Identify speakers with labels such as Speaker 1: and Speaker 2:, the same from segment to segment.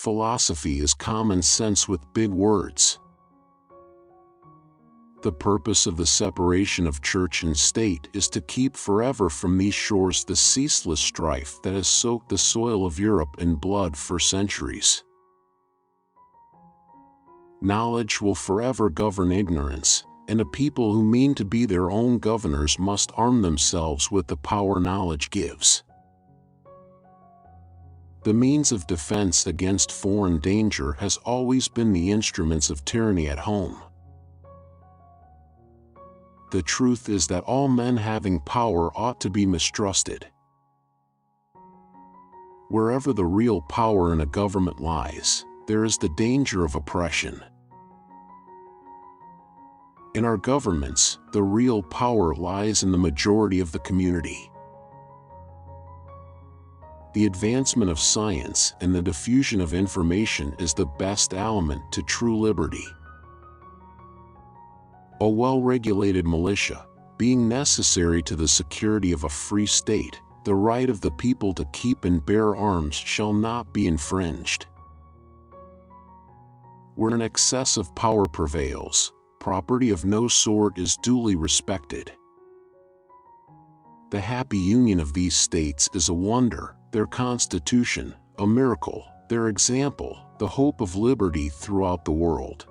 Speaker 1: philosophy is common sense with big words. The purpose of the separation of church and state is to keep forever from these shores the ceaseless strife that has soaked the soil of Europe in blood for centuries. Knowledge will forever govern ignorance, and a people who mean to be their own governors must arm themselves with the power knowledge gives. The means of defense against foreign danger has always been the instruments of tyranny at home. The truth is that all men having power ought to be mistrusted. Wherever the real power in a government lies, there is the danger of oppression. In our governments, the real power lies in the majority of the community. The advancement of science and the diffusion of information is the best aliment to true liberty. A well-regulated militia, being necessary to the security of a free state, the right of the people to keep and bear arms shall not be infringed. Where an excess of power prevails, property of no sort is duly respected. The happy union of these states is a wonder, their constitution, a miracle, their example, the hope of liberty throughout the world.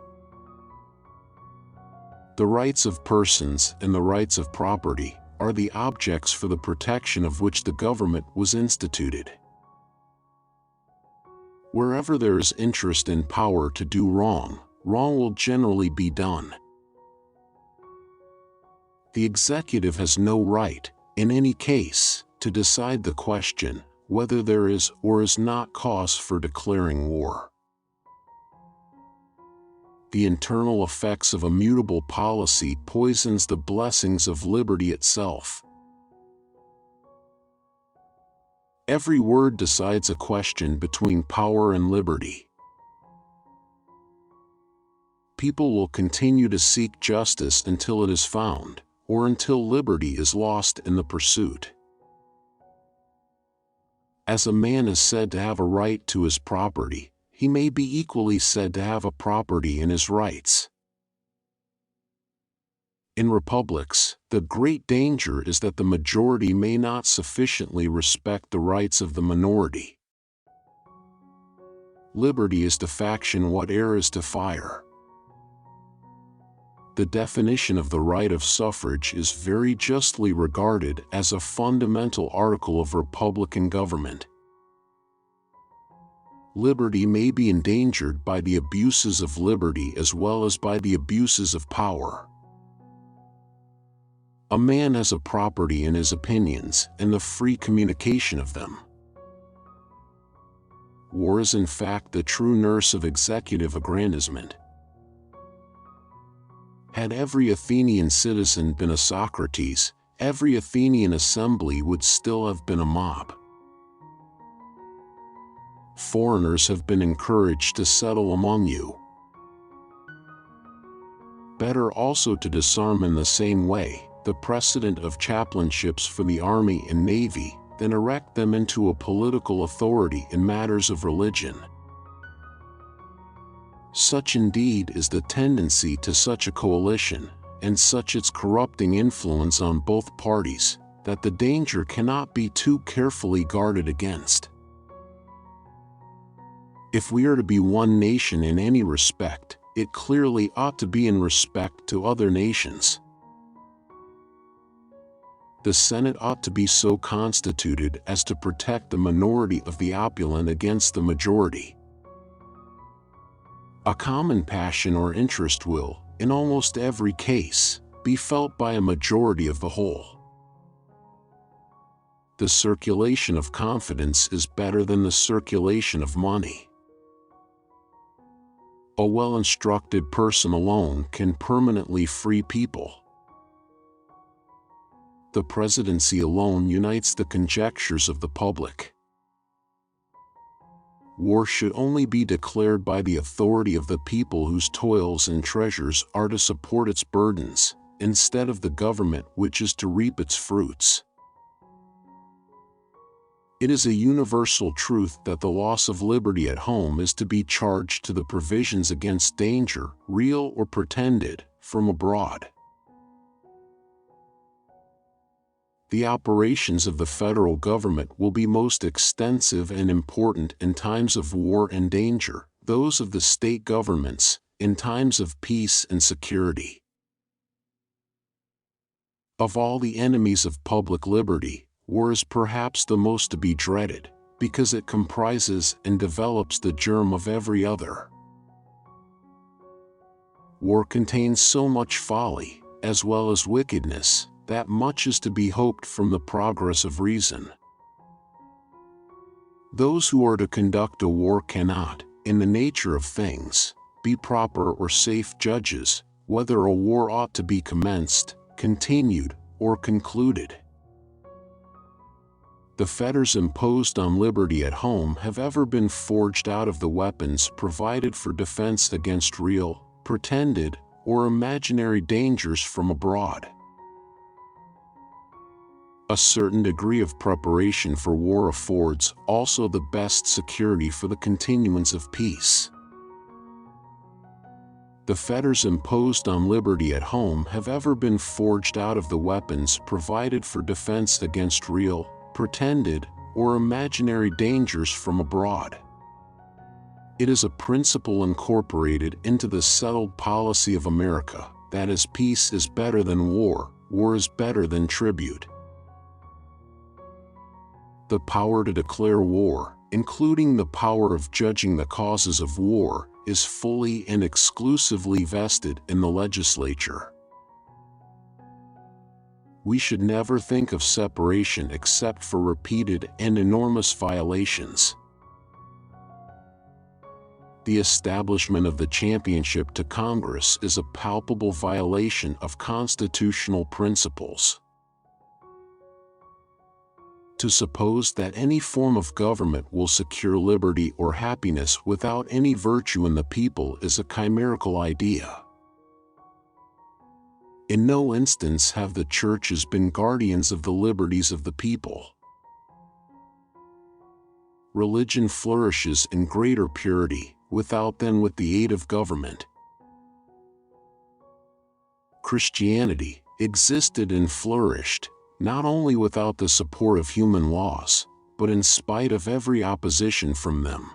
Speaker 1: The rights of persons and the rights of property are the objects for the protection of which the government was instituted. Wherever there is interest in power to do wrong, wrong will generally be done. The executive has no right, in any case, to decide the question whether there is or is not cause for declaring war. The internal effects of a mutable policy poisons the blessings of liberty itself. Every word decides a question between power and liberty. People will continue to seek justice until it is found, or until liberty is lost in the pursuit. As a man is said to have a right to his property, he may be equally said to have a property in his rights. In republics, the great danger is that the majority may not sufficiently respect the rights of the minority. Liberty is to faction what air is to fire. The definition of the right of suffrage is very justly regarded as a fundamental article of republican government. Liberty may be endangered by the abuses of liberty as well as by the abuses of power. A man has a property in his opinions and the free communication of them. War is in fact the true nurse of executive aggrandizement. Had every Athenian citizen been a Socrates, every Athenian assembly would still have been a mob. Foreigners have been encouraged to settle among you. Better also to disarm in the same way the precedent of chaplainships for the army and navy than erect them into a political authority in matters of religion. Such indeed is the tendency to such a coalition, and such its corrupting influence on both parties, that the danger cannot be too carefully guarded against. If we are to be one nation in any respect, it clearly ought to be in respect to other nations. The Senate ought to be so constituted as to protect the minority of the opulent against the majority. A common passion or interest will, in almost every case, be felt by a majority of the whole. The circulation of confidence is better than the circulation of money. A well-instructed person alone can permanently free people. The presidency alone unites the conjectures of the public. War should only be declared by the authority of the people whose toils and treasures are to support its burdens, instead of the government which is to reap its fruits. It is a universal truth that the loss of liberty at home is to be charged to the provisions against danger, real or pretended, from abroad. The operations of the federal government will be most extensive and important in times of war and danger, those of the state governments, in times of peace and security. Of all the enemies of public liberty, war is perhaps the most to be dreaded, because it comprises and develops the germ of every other. War contains so much folly, as well as wickedness, that much is to be hoped from the progress of reason. Those who are to conduct a war cannot, in the nature of things, be proper or safe judges, whether a war ought to be commenced, continued, or concluded. The fetters imposed on liberty at home have ever been forged out of the weapons provided for defense against real, pretended, or imaginary dangers from abroad. A certain degree of preparation for war affords also the best security for the continuance of peace. The fetters imposed on liberty at home have ever been forged out of the weapons provided for defense against real, pretended, or imaginary dangers from abroad. It is a principle incorporated into the settled policy of America, that as peace is better than war, war is better than tribute. The power to declare war, including the power of judging the causes of war, is fully and exclusively vested in the legislature. We should never think of separation except for repeated and enormous violations. The establishment of the championship to Congress is a palpable violation of constitutional principles. To suppose that any form of government will secure liberty or happiness without any virtue in the people is a chimerical idea. In no instance have the churches been guardians of the liberties of the people. Religion flourishes in greater purity, without than with the aid of government. Christianity existed and flourished, not only without the support of human laws, but in spite of every opposition from them.